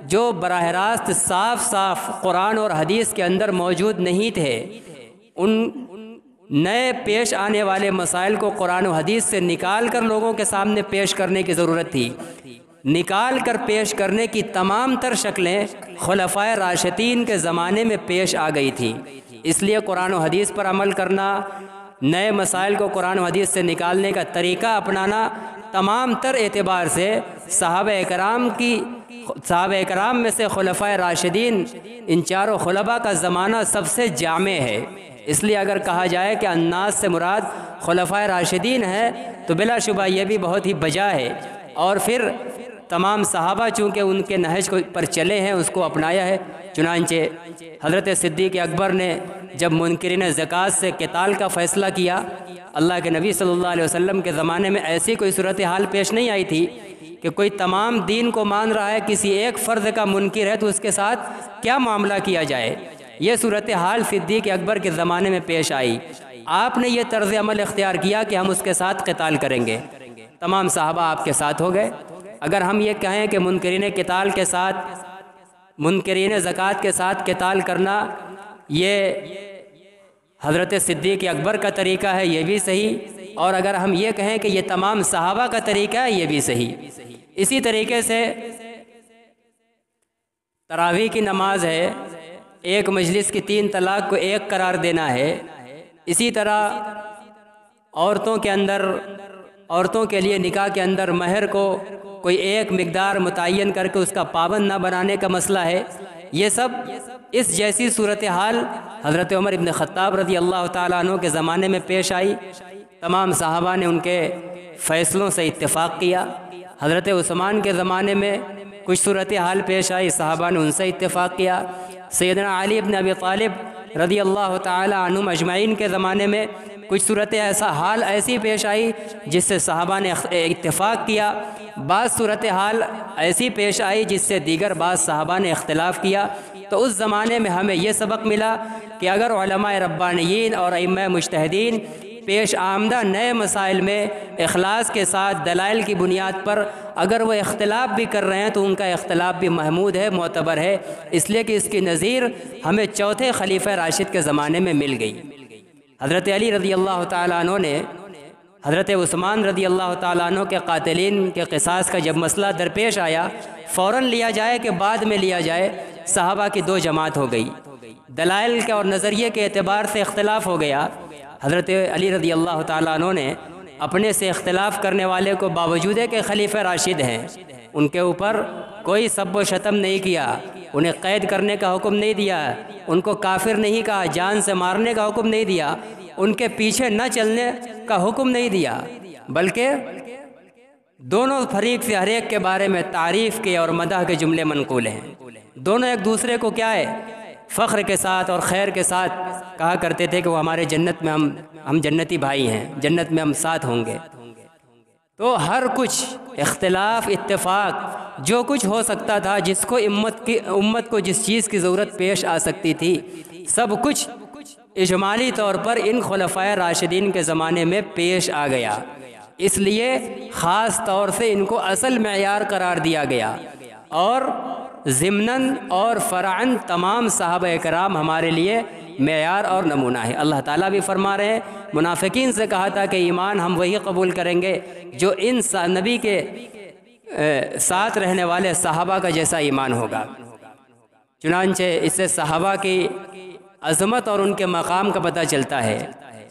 جو براہ راست صاف صاف قرآن اور حدیث کے اندر موجود نہیں تھے، ان نئے پیش آنے والے مسائل کو قرآن و حدیث سے نکال کر لوگوں کے سامنے پیش کرنے کی ضرورت تھی۔ نکال کر پیش کرنے کی تمام تر شکلیں خلفائے راشدین کے زمانے میں پیش آ گئی تھیں۔ اس لیے قرآن و حدیث پر عمل کرنا، نئے مسائل کو قرآن و حدیث سے نکالنے کا طریقہ اپنانا تمام تر اعتبار سے صحابہ کرام میں سے خلفائے راشدین ان چاروں خلفاء کا زمانہ سب سے جامع ہے۔ اس لیے اگر کہا جائے کہ الناس سے مراد خلفائے راشدین ہے تو بلا شبہ یہ بھی بہت ہی بجا ہے، اور پھر تمام صحابہ چونکہ ان کے نہج پر چلے ہیں، اس کو اپنایا ہے۔ چنانچہ حضرت صدیق اکبر نے جب منکرین زکوٰۃ سے قتال کا فیصلہ کیا، اللہ کے نبی صلی اللہ علیہ وسلم کے زمانے میں ایسی کوئی صورتحال پیش نہیں آئی تھی کہ کوئی تمام دین کو مان رہا ہے، کسی ایک فرد کا منکر ہے تو اس کے ساتھ کیا معاملہ کیا جائے۔ یہ صورتحال صدیق اکبر کے زمانے میں پیش آئی، آپ نے یہ طرز عمل اختیار کیا کہ ہم اس کے ساتھ قتال کریں گے، تمام صحابہ آپ کے ساتھ ہو گئے۔ اگر ہم یہ کہیں کہ منکرین قتال کے ساتھ، منکرین زکوٰۃ کے ساتھ قتال کرنا یہ حضرت صدیق اکبر کا طریقہ ہے، یہ بھی صحیح، اور اگر ہم یہ کہیں کہ یہ تمام صحابہ کا طریقہ ہے، یہ بھی صحیح۔ اسی طریقے سے تراویح کی نماز ہے، ایک مجلس کی 3 طلاق کو 1 قرار دینا ہے۔ اسی طرح عورتوں کے لیے نکاح کے اندر مہر کو کوئی ایک مقدار متعین کر کے اس کا پابند نہ بنانے کا مسئلہ ہے۔ یہ سب اس جیسی صورتحال حضرت عمر ابن خطاب رضی اللہ تعالیٰ عنہ کے زمانے میں پیش آئی، تمام صحابہ نے ان کے فیصلوں سے اتفاق کیا۔ حضرت عثمان کے زمانے میں کچھ صورتحال پیش آئی، صحابہ نے ان سے اتفاق کیا۔ سیدنا علی بن ابی طالب رضی اللہ تعالیٰ عنہم اجمعین کے زمانے میں کچھ صورتحال ایسی پیش آئی جس سے صحابہ نے اتفاق کیا، بعض صورتحال ایسی پیش آئی جس سے دیگر بعض صحابہ نے اختلاف کیا۔ تو اس زمانے میں ہمیں یہ سبق ملا کہ اگر علماء ربانیین اور ائمہ مجتہدین پیش آمدہ نئے مسائل میں اخلاص کے ساتھ دلائل کی بنیاد پر اگر وہ اختلاف بھی کر رہے ہیں تو ان کا اختلاف بھی محمود ہے، معتبر ہے، اس لیے کہ اس کی نظیر ہمیں چوتھے خلیفہ راشد کے زمانے میں مل گئی۔ حضرت علی رضی اللہ تعالیٰ عنہ نے حضرت عثمان رضی اللہ تعالیٰ عنہ کے قاتلین کے قصاص کا جب مسئلہ درپیش آیا، فوراً لیا جائے کہ بعد میں لیا جائے، صحابہ کی 2 جماعت ہو گئی، دلائل کے اور نظریے کے اعتبار سے اختلاف ہو گیا۔ حضرت علی رضی اللہ تعالیٰ عنہ نے اپنے سے اختلاف کرنے والے کو باوجود کہ خلیفہ راشد ہیں ان کے اوپر کوئی سب و شتم نہیں کیا، انہیں قید کرنے کا حکم نہیں دیا، ان کو کافر نہیں کہا، جان سے مارنے کا حکم نہیں دیا، ان کے پیچھے نہ چلنے کا حکم نہیں دیا، بلکہ دونوں فریق سے ہر ایک کے بارے میں تعریف کے اور مدح کے جملے منقول ہیں۔ دونوں ایک دوسرے کو کیا ہے، فخر کے ساتھ اور خیر کے ساتھ کہا کرتے تھے کہ وہ ہمارے جنت میں ہم جنتی بھائی ہیں، جنت میں ہم ساتھ ہوں گے۔ تو ہر کچھ اختلاف اتفاق جو کچھ ہو سکتا تھا، جس کو امت کو جس چیز کی ضرورت پیش آ سکتی تھی، سب کچھ اجمالی طور پر ان خلفائے راشدین کے زمانے میں پیش آ گیا، اس لیے خاص طور سے ان کو اصل معیار قرار دیا گیا، اور ضمناً اور فرعاً تمام صحابہ کرام ہمارے لیے معیار اور نمونہ ہے۔ اللہ تعالیٰ بھی فرما رہے ہیں، منافقین سے کہا تھا کہ ایمان ہم وہی قبول کریں گے جو ان نبی کے ساتھ رہنے والے صحابہ کا جیسا ایمان ہوگا۔ چنانچہ اس سے صحابہ کی عظمت اور ان کے مقام کا پتہ چلتا ہے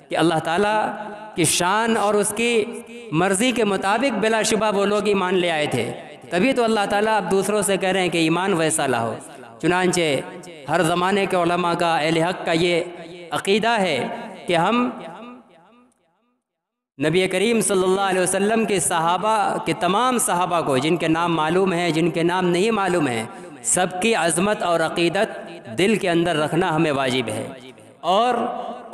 کہ اللہ تعالیٰ کی شان اور اس کی مرضی کے مطابق بلا شبہ وہ لوگ ایمان لے آئے تھے، تبھی تو اللہ تعالیٰ اب دوسروں سے کہہ رہے ہیں کہ ایمان ویسا لاؤ۔ چنانچہ ہر زمانے کے علماء کا، اہل حق کا یہ عقیدہ ہے کہ ہم نبی کریم صلی اللہ علیہ وسلم کے صحابہ کے تمام صحابہ کو، جن کے نام معلوم ہیں، جن کے نام نہیں معلوم ہیں، سب کی عظمت اور عقیدت دل کے اندر رکھنا ہمیں واجب ہے، اور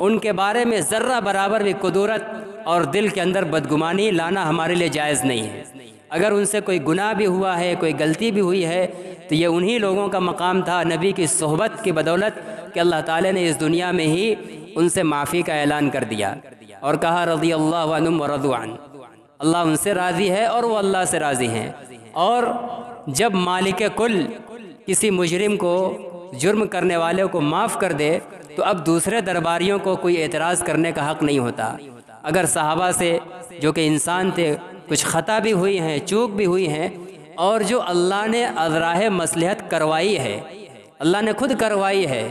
ان کے بارے میں ذرہ برابر بھی قدورت اور دل کے اندر بدگمانی لانا ہمارے لیے جائز نہیں ہے۔ اگر ان سے کوئی گناہ بھی ہوا ہے، کوئی غلطی بھی ہوئی ہے، تو یہ انہی لوگوں کا مقام تھا نبی کی صحبت کی بدولت کہ اللہ تعالیٰ نے اس دنیا میں ہی ان سے معافی کا اعلان کر دیا اور کہا رضی اللہ عنہم ورضوا عنہ، اللہ ان سے راضی ہے اور وہ اللہ سے راضی ہیں۔ اور جب مالک کل کسی مجرم کو، جرم کرنے والے کو معاف کر دے تو اب دوسرے درباریوں کو کوئی اعتراض کرنے کا حق نہیں ہوتا۔ اگر صحابہ سے جو کہ انسان تھے کچھ خطا بھی ہوئی ہیں، چوک بھی ہوئی ہیں، اور جو اللہ نے اذراہ مصلحت کروائی ہے، اللہ نے خود کروائی ہے،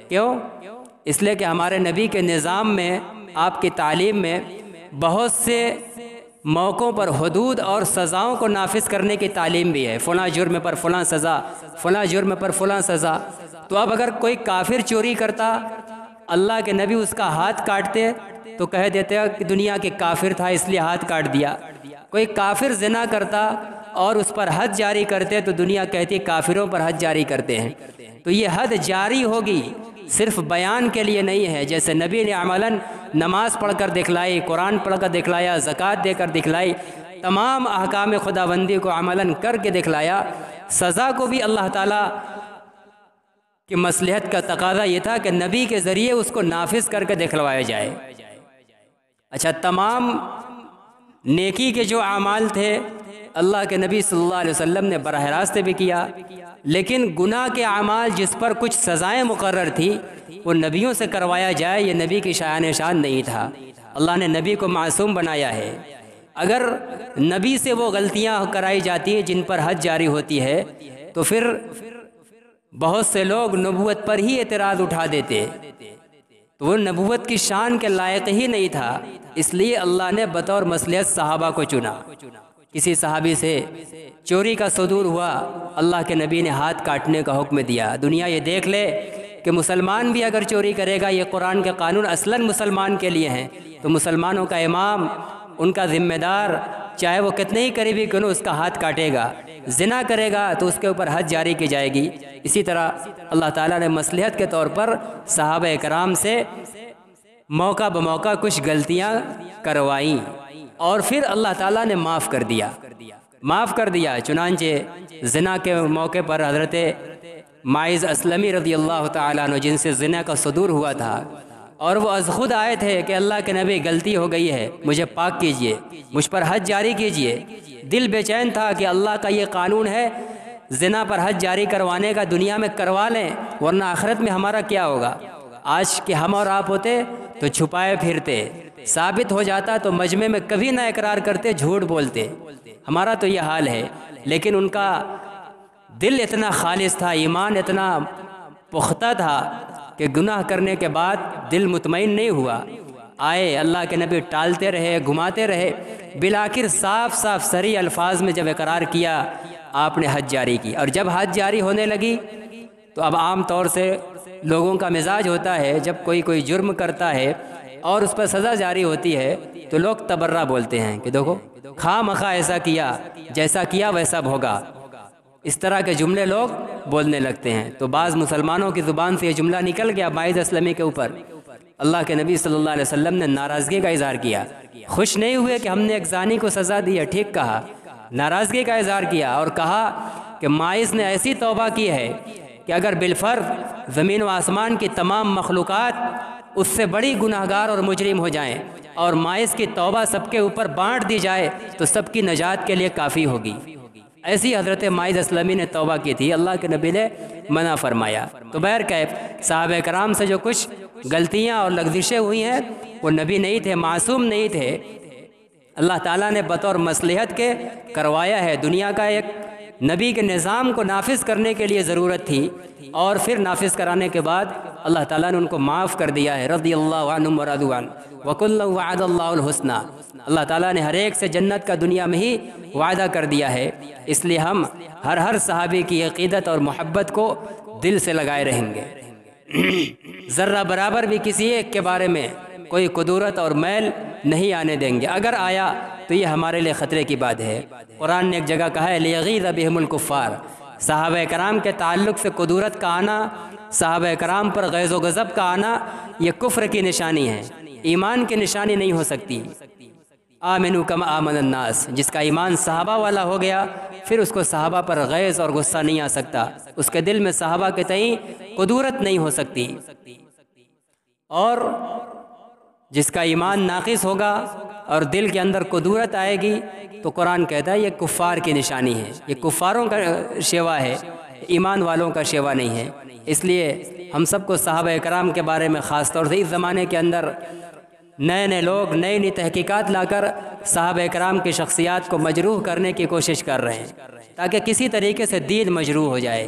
کیوں؟ اس لیے کہ ہمارے نبی کے نظام میں، آپ کی تعلیم میں بہت سے موقعوں پر حدود اور سزاؤں کو نافذ کرنے کی تعلیم بھی ہے، فلاں جرم پر فلاں سزا، فلاں جرم پر فلاں سزا۔ تو اب اگر کوئی کافر چوری کرتا، اللہ کے نبی اس کا ہاتھ کاٹتے تو کہہ دیتے کہ دنیا کے کافر تھا اس لیے ہاتھ کاٹ دیا۔ کوئی کافر زنا کرتا اور اس پر حد جاری کرتے تو دنیا کہتی کافروں پر حد جاری کرتے ہیں۔ تو یہ حد جاری ہوگی، صرف بیان کے لیے نہیں ہے۔ جیسے نبی نے عملاً نماز پڑھ کر دکھلائی، قرآن پڑھ کر دکھلایا، زکوٰۃ دے کر دکھلائی، تمام احکام خداوندی کو عملاً کر کے دکھلایا، سزا کو بھی اللہ تعالیٰ کی مصلحت کا تقاضا یہ تھا کہ نبی کے ذریعے اس کو نافذ کر کے دکھلوایا جائے۔ اچھا، تمام نیکی کے جو اعمال تھے اللہ کے نبی صلی اللہ علیہ وسلم نے براہ راست بھی کیا، لیکن گناہ کے اعمال جس پر کچھ سزائیں مقرر تھی وہ نبیوں سے کروایا جائے، یہ نبی کی شان نہیں تھا۔ اللہ نے نبی کو معصوم بنایا ہے۔ اگر نبی سے وہ غلطیاں کرائی جاتی ہیں جن پر حد جاری ہوتی ہے تو پھر بہت سے لوگ نبوت پر ہی اعتراض اٹھا دیتے، تو وہ نبوت کی شان کے لائق ہی نہیں تھا، اس لیے اللہ نے بطور مصلحت صحابہ کو چنا۔ کسی صحابی سے چوری کا صدور ہوا، اللہ کے نبی نے ہاتھ کاٹنے کا حکم دیا۔ دنیا یہ دیکھ لے کہ مسلمان بھی اگر چوری کرے گا، یہ قرآن کے قانون اصلاً مسلمان کے لیے ہیں، تو مسلمانوں کا امام، ان کا ذمہ دار، چاہے وہ کتنے ہی قریبی کیوں نہ، اس کا ہاتھ کاٹے گا۔ زنا کرے گا تو اس کے اوپر حد جاری کی جائے گی۔ اسی طرح اللہ تعالیٰ نے مصلحت کے طور پر صحابہ کرام سے موقع بموقع کچھ غلطیاں کروائیں، اور پھر اللہ تعالیٰ نے معاف کر دیا۔ چنانچہ زنا کے موقع پر حضرت ماعز اسلمی رضی اللہ تعالیٰ عنہ، جن سے زنا کا صدور ہوا تھا، اور وہ از خود آئے تھے کہ اللہ کے نبی غلطی ہو گئی ہے، مجھے پاک کیجئے، مجھ پر حد جاری کیجئے۔ دل بے چین تھا کہ اللہ کا یہ قانون ہے، زنا پر حد جاری کروانے کا، دنیا میں کروا لیں ورنہ آخرت میں ہمارا کیا ہوگا۔ آج کہ ہم اور آپ ہوتے تو چھپائے پھرتے، ثابت ہو جاتا تو مجمع میں کبھی نہ اقرار کرتے، جھوٹ بولتے۔ ہمارا تو یہ حال ہے، لیکن ان کا دل اتنا خالص تھا، ایمان اتنا پختہ تھا کہ گناہ کرنے کے بعد دل مطمئن نہیں ہوا۔ آئے اللہ کے نبی ٹالتے رہے، گھماتے رہے، بالآخر صاف صریح الفاظ میں جب اقرار کیا، آپ نے حد جاری کی۔ اور جب حد جاری ہونے لگی تو اب عام طور سے لوگوں کا مزاج ہوتا ہے، جب کوئی جرم کرتا ہے اور اس پر سزا جاری ہوتی ہے تو لوگ تبرہ بولتے ہیں کہ دیکھو خواہ مخواہ ایسا کیا، جیسا کیا ویسا بھوگا، اس طرح کے جملے لوگ بولنے لگتے ہیں۔ تو بعض مسلمانوں کی زبان سے یہ جملہ نکل گیا ماعز اسلمی کے اوپر۔ اللہ کے نبی صلی اللہ علیہ وسلم نے ناراضگی کا اظہار کیا، خوش نہیں ہوئے کہ ہم نے ایک زانی کو سزا دی ہے، ٹھیک کہا، ناراضگی کا اظہار کیا اور کہا کہ ماعز نے ایسی توبہ کی ہے کہ اگر بالفرض زمین و آسمان کی تمام مخلوقات اس سے بڑی گناہگار اور مجرم ہو جائیں اور ماعز کی توبہ سب کے اوپر بانٹ دی جائے تو سب کی نجات کے لیے کافی ہوگی۔ ایسی حضرت ماعز اسلمی نے توبہ کی تھی، اللہ کے نبی نے منع فرمایا۔ تو بہرکیف صحابہ کرام سے جو کچھ غلطیاں اور لغزشیں ہوئی ہیں وہ نبی نہیں تھے، معصوم نہیں تھے، اللہ تعالیٰ نے بطور مصلحت کے کروایا ہے۔ دنیا کا ایک نبی کے نظام کو نافذ کرنے کے لیے ضرورت تھی، اور پھر نافذ کرانے کے بعد اللہ تعالیٰ نے ان کو معاف کر دیا ہے۔ رضی اللہ عنہم ورضوا عنہ وکلا وعد اللہ الحسنی، اللہ تعالیٰ نے ہر ایک سے جنت کا دنیا میں ہی وعدہ کر دیا ہے۔ اس لیے ہم ہر صحابی کی عقیدت اور محبت کو دل سے لگائے رہیں گے، ذرہ برابر بھی کسی ایک کے بارے میں کوئی کدورت اور میل نہیں آنے دیں گے، اگر آیا تو یہ ہمارے لیے خطرے کی بات ہے۔ قرآن نے ایک جگہ کہا ہے لیغیظ بہم الکفار، صحابہ کرام کے تعلق سے کدورت کا آنا، صحابہ کرام پر غیظ و غضب کا آنا، یہ کفر کی نشانی ہے، ایمان کی نشانی نہیں ہو سکتی۔ آمنوا کما آمن الناس، جس کا ایمان صحابہ والا ہو گیا پھر اس کو صحابہ پر غیظ اور غصہ نہیں آ سکتا، اس کے دل میں صحابہ کے تئیں کدورت نہیں ہو سکتی۔ اور جس کا ایمان ناقص ہوگا اور دل کے اندر کدورت آئے گی تو قرآن کہتا ہے یہ کفار کی نشانی ہے، یہ کفاروں کا شیوا ہے، ایمان والوں کا شیوا نہیں ہے۔ اس لیے ہم سب کو صحابہ کرام کے بارے میں خاص طور سے اس زمانے کے اندر نئے لوگ نئی تحقیقات لا کر صحابہ کرام کی شخصیات کو مجروح کرنے کی کوشش کر رہے ہیں تاکہ کسی طریقے سے دین مجروح ہو جائے۔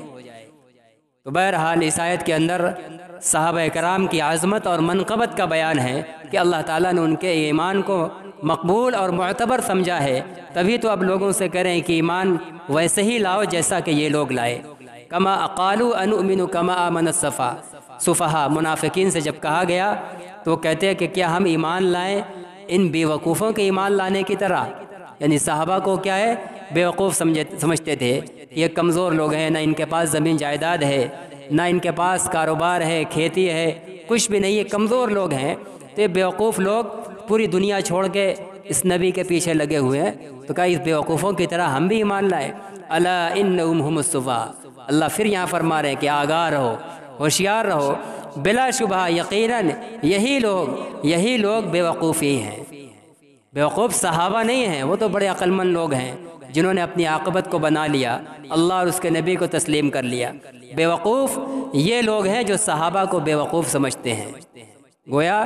تو بہرحال اس آیت کے اندر صحابہ کرام کی عظمت اور منقبت کا بیان ہے کہ اللہ تعالیٰ نے ان کے ایمان کو مقبول اور معتبر سمجھا ہے، تبھی تو اب لوگوں سے کریں کہ ایمان ویسے ہی لاؤ جیسا کہ یہ لوگ لائے۔ کما قالوا انؤمن کما آمن السفہاء، منافقین سے جب کہا گیا تو وہ کہتے ہیں کہ کیا ہم ایمان لائیں ان بے وقوفوں کے ایمان لانے کی طرح، یعنی صحابہ کو کیا ہے بیوقوف سمجھتے تھے، یہ کمزور لوگ ہیں، نہ ان کے پاس زمین جائیداد ہے، نہ ان کے پاس کاروبار ہے، کھیتی ہے، کچھ بھی نہیں، یہ کمزور لوگ ہیں۔ تو یہ بیوقوف لوگ پوری دنیا چھوڑ کے اس نبی کے پیچھے لگے ہوئے ہیں، تو کہا اس بیوقوفوں کی طرح ہم بھی ایمان لائیں۔ الا انہم هم الصفا، اللہ پھر یہاں فرما رہے ہیں کہ آگاہ رہو، ہوشیار رہو، بلا شبہ یقیناً یہی لوگ بیوقوف ہی ہیں۔ بیوقوف صحابہ نہیں ہیں، وہ تو بڑے عقل مند لوگ ہیں جنہوں نے اپنی عاقبت کو بنا لیا، اللہ اور اس کے نبی کو تسلیم کر لیا۔ بیوقوف یہ لوگ ہیں جو صحابہ کو بیوقوف سمجھتے ہیں۔ گویا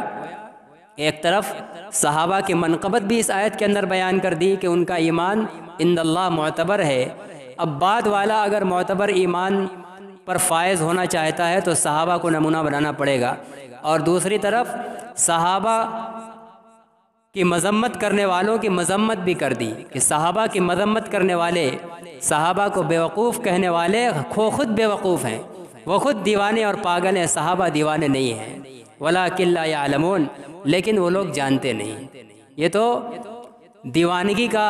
ایک طرف صحابہ کی منقبت بھی اس آیت کے اندر بیان کر دی کہ ان کا ایمان عند اللہ معتبر ہے۔ اب بعد والا اگر معتبر ایمان پر فائز ہونا چاہتا ہے تو صحابہ کو نمونہ بنانا پڑے گا، اور دوسری طرف صحابہ کی مذمت کرنے والوں کی مذمت بھی کر دی کہ صحابہ کی مذمت کرنے والے، صحابہ کو بیوقوف کہنے والے خود بیوقوف ہیں، وہ خود دیوانے اور پاگل ہیں، صحابہ دیوانے نہیں ہیں۔ وَلَٰكِن لَّا يَعْلَمُونَ، لیکن وہ لوگ جانتے نہیں۔ یہ تو دیوانگی کا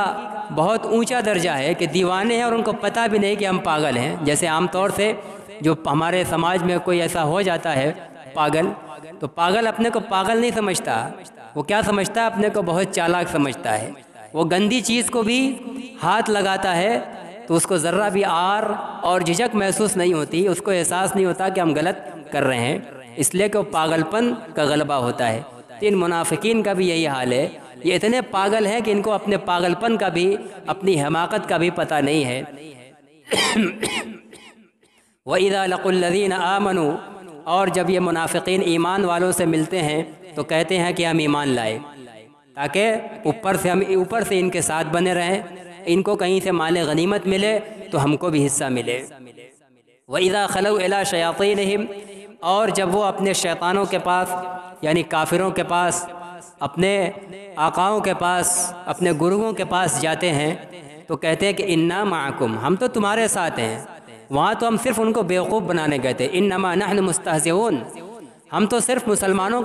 بہت اونچا درجہ ہے کہ دیوانے ہیں اور ان کو پتہ بھی نہیں کہ ہم پاگل ہیں۔ جیسے عام طور سے جو ہمارے سماج میں کوئی ایسا ہو جاتا ہے پاگل، تو پاگل اپنے کو پاگل نہیں سمجھتا، وہ کیا سمجھتا ہے؟ اپنے کو بہت چالاک سمجھتا ہے۔ وہ گندی چیز کو بھی ہاتھ لگاتا ہے تو اس کو ذرہ بھی آر اور جھجک محسوس نہیں ہوتی، اس کو احساس نہیں ہوتا کہ ہم غلط کر رہے ہیں، اس لیے کہ وہ پاگل پن کا غلبہ ہوتا ہے۔ تو ان منافقین کا بھی یہی حال ہے، یہ اتنے پاگل ہیں کہ ان کو اپنے پاگل پن کا بھی، اپنی حماقت کا بھی پتہ نہیں ہے۔ وَإِذَا لَقُوا الَّذِينَ آمَنُوا، اور جب یہ منافقین ایمان والوں سے ملتے ہیں تو کہتے ہیں کہ ہم ایمان لائے، تاکہ اوپر سے ان کے ساتھ بنے رہیں، ان کو کہیں سے مال غنیمت ملے تو ہم کو بھی حصہ ملے۔ وَإِذَا خَلَوْا إِلَىٰ شَيَاطِينِهِمْ، اور جب وہ اپنے شیطانوں کے پاس یعنی کافروں کے پاس، اپنے آقاؤں کے پاس، اپنے گروؤں کے پاس جاتے ہیں تو کہتے ہیں کہ اِنَّا مَعَكُمْ، ہم تو تمہارے ساتھ ہیں۔ وہاں تو ہم صرف ان کو بیوقوف بنانے گئے تھے، اِنَّمَا نَحْنُ مُسْتَهْزِئُونَ، ہم تو صرف مسلمانوں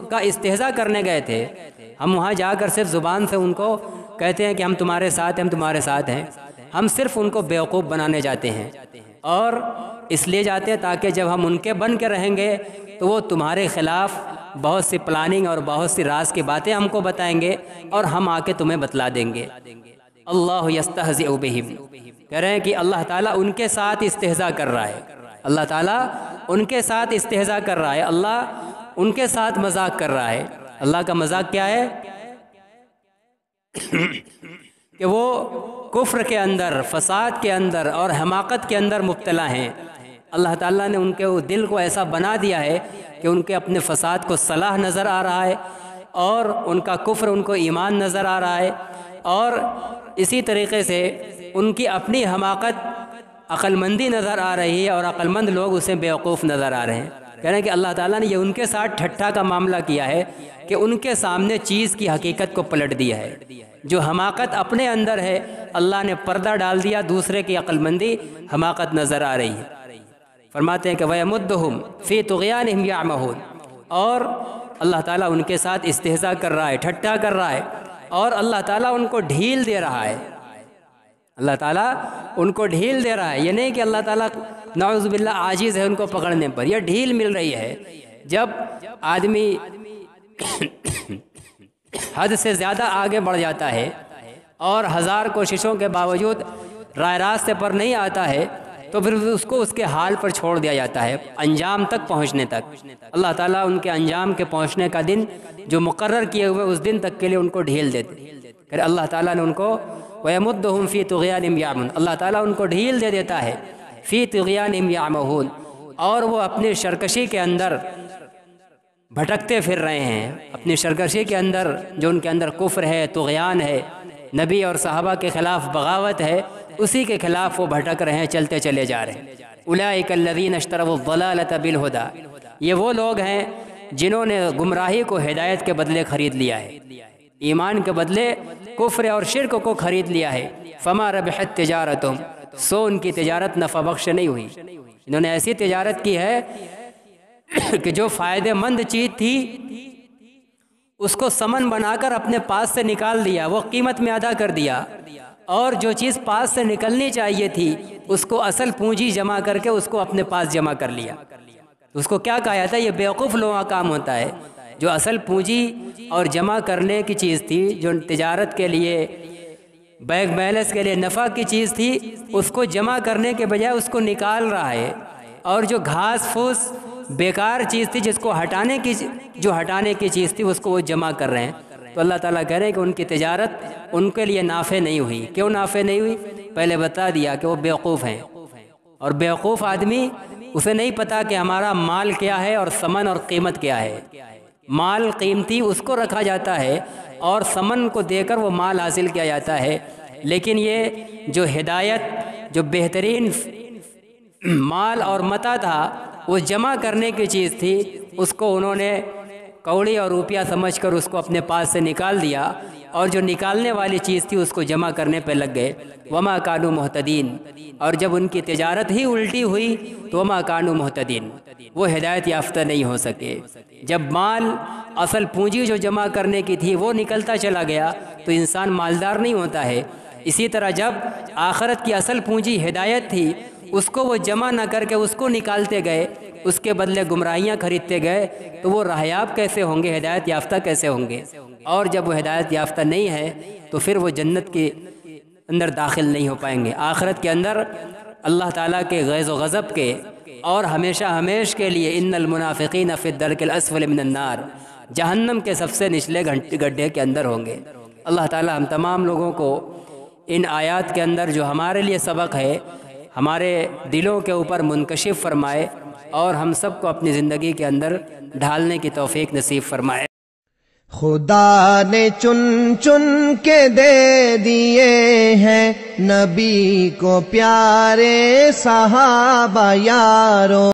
کا استہزاء کرنے گئے تھے۔ ہم وہاں جا کر صرف زبان سے ان کو کہتے ہیں کہ ہم تمہارے ساتھ ہیں، ہم تمہارے ساتھ ہیں، ہم صرف ان کو بیوقوف بنانے جاتے ہیں، اور اس لیے جاتے ہیں تاکہ جب ہم ان کے بن کے رہیں گے تو وہ تمہارے خلاف بہت سی پلاننگ اور بہت سی راز کی باتیں ہم کو بتائیں گے اور ہم آ کے تمہیں بتلا دیں گے۔ اللہ یستہزئ بہم، کہہ رہے ہیں کہ اللہ تعالیٰ ان کے ساتھ استہزاء کر رہا ہے، اللہ تعالیٰ ان کے ساتھ استہزاء کر رہا ہے، اللہ ان کے ساتھ مذاق کر رہا ہے۔ اللہ کا مذاق کیا ہے؟ کہ وہ کفر کے اندر، فساد کے اندر اور حماقت کے اندر مبتلا ہیں۔ اللہ تعالیٰ نے ان کے دل کو ایسا بنا دیا ہے کہ ان کے اپنے فساد کو صلاح نظر آ رہا ہے، اور ان کا کفر ان کو ایمان نظر آ رہا ہے، اور اسی طریقے سے ان کی اپنی حماقت عقل مندی نظر آ رہی ہے اور عقل مند لوگ اسے بیوقوف نظر آ رہے ہیں۔ کہہ رہے ہیں کہ اللہ تعالیٰ نے یہ ان کے ساتھ ٹھٹھا کا معاملہ کیا ہے کہ ان کے سامنے چیز کی حقیقت کو پلٹ دیا ہے۔ جو حماقت اپنے اندر ہے اللہ نے پردہ ڈال دیا، دوسرے کی عقل مندی حماقت نظر آ رہی ہے۔ فرماتے ہیں کہ وَيَمُدُّهُمْ فِي طُغْيَانِهِمْ يَعْمَهُونَ، اور اللہ تعالیٰ ان کے ساتھ استہزاء کر رہا ہے، ٹھٹھا کر رہا ہے، اور اللہ تعالیٰ ان کو ڈھیل دے رہا ہے۔ اللہ تعالیٰ ان کو ڈھیل دے رہا ہے، یہ نہیں کہ اللہ تعالیٰ نعوذ باللہ عاجز ہے ان کو پکڑنے پر، یہ ڈھیل مل رہی ہے۔ جب آدمی حد سے زیادہ آگے بڑھ جاتا ہے اور ہزار کوششوں کے باوجود رائے راستے پر نہیں آتا ہے تو پھر اس کو اس کے حال پر چھوڑ دیا جاتا ہے انجام تک پہنچنے تک۔ اللہ تعالیٰ ان کے انجام کے پہنچنے کا دن جو مقرر کیے ہوئے اس دن تک کے لیے ان کو ڈھیل دیتے کہ اللہ تعالیٰ نے ان کو وَيَمُدُّهُمْ فِي طُغْيَانِهِمْ يَعْمَهُونَ، اللہ تعالیٰ ان کو ڈھیل دے دیتا ہے فی طغیانہم یعمہون، اور وہ اپنی سرکشی کے اندر بھٹکتے پھر رہے ہیں۔ اپنی سرکشی کے اندر جو ان کے اندر کفر ہے، طغیان ہے، نبی اور صحابہ کے خلاف بغاوت ہے، اسی کے خلاف وہ بھٹک رہے ہیں، چلتے چلے جا رہے ہیں۔ اولئک الذین اشتروا الضلالۃ بالہدی، یہ وہ لوگ ہیں جنہوں نے گمراہی کو ہدایت کے بدلے خرید لیا ہے، ایمان کے بدلے کفر اور شرک کو خرید لیا ہے۔ فما ربحت تجارتہم، سو ان کی تجارت نفع بخش نہیں ہوئی۔ انہوں نے ایسی تجارت کی ہے کہ جو فائدہ مند چیز تھی اس کو ثمن بنا کر اپنے پاس سے نکال دیا، وہ قیمت میں ادا کر دیا، اور جو چیز پاس سے نکلنی چاہیے تھی اس کو اصل پونجی جمع کر کے اس کو اپنے پاس جمع کر لیا۔ اس کو کیا کہا جاتا ہے؟ یہ بیوقوف لوگوں کا کام ہوتا ہے۔ جو اصل پونجی اور جمع کرنے کی چیز تھی، جو تجارت کے لیے بینک بیلنس کے لیے نفع کی چیز تھی، اس کو جمع کرنے کے بجائے اس کو نکال رہا ہے، اور جو گھاس پھوس بیکار چیز تھی جس کو ہٹانے کی چیز تھی اس کو وہ جمع کر رہے ہیں۔ تو اللہ تعالیٰ کہہ رہے ہیں کہ ان کی تجارت ان کے لیے نافع نہیں ہوئی۔ کیوں نافع نہیں ہوئی؟ پہلے بتا دیا کہ وہ بیوقوف ہیں، اور بیوقوف آدمی اسے نہیں پتا کہ ہمارا مال کیا ہے اور ثمن اور قیمت کیا ہے۔ مال قیمتی اس کو رکھا جاتا ہے اور ثمن کو دے کر وہ مال حاصل کیا جاتا ہے، لیکن یہ جو ہدایت، جو بہترین مال اور متاع تھا، وہ جمع کرنے کی چیز تھی، اس کو انہوں نے کوڑی اور روپیہ سمجھ کر اس کو اپنے پاس سے نکال دیا، اور جو نکالنے والی چیز تھی اس کو جمع کرنے پہ لگ گئے۔ وما کانوا مہتدین، اور جب ان کی تجارت ہی الٹی ہوئی تو وما کانوا مہتدین، وہ ہدایت یافتہ نہیں ہو سکے۔ جب مال، اصل پونجی جو جمع کرنے کی تھی وہ نکلتا چلا گیا تو انسان مالدار نہیں ہوتا ہے۔ اسی طرح جب آخرت کی اصل پونجی ہدایت تھی اس کو وہ جمع نہ کر کے اس کو نکالتے گئے، اس کے بدلے گمراہیاں خریدتے گئے، تو وہ راہیاب کیسے ہوں گے، ہدایت یافتہ کیسے ہوں گے؟ اور جب وہ ہدایت یافتہ نہیں ہے تو پھر وہ جنت کے اندر داخل نہیں ہو پائیں گے۔ آخرت کے اندر اللہ تعالیٰ کے غیظ و غضب کے اور ہمیشہ ہمیش کے لیے ان المنافقین فی الدرک الاسفل من النار، جہنم کے سب سے نچلے گڈھے کے اندر ہوں گے۔ اللہ تعالیٰ ہم تمام لوگوں کو ان آیات کے اندر جو ہمارے لیے سبق ہے ہمارے دلوں کے اوپر منکشف فرمائے، اور ہم سب کو اپنی زندگی کے اندر ڈھالنے کی توفیق نصیب فرمائے۔ خدا نے چن چن کے دے دیے ہیں نبی کو پیارے صحابہ یاروں۔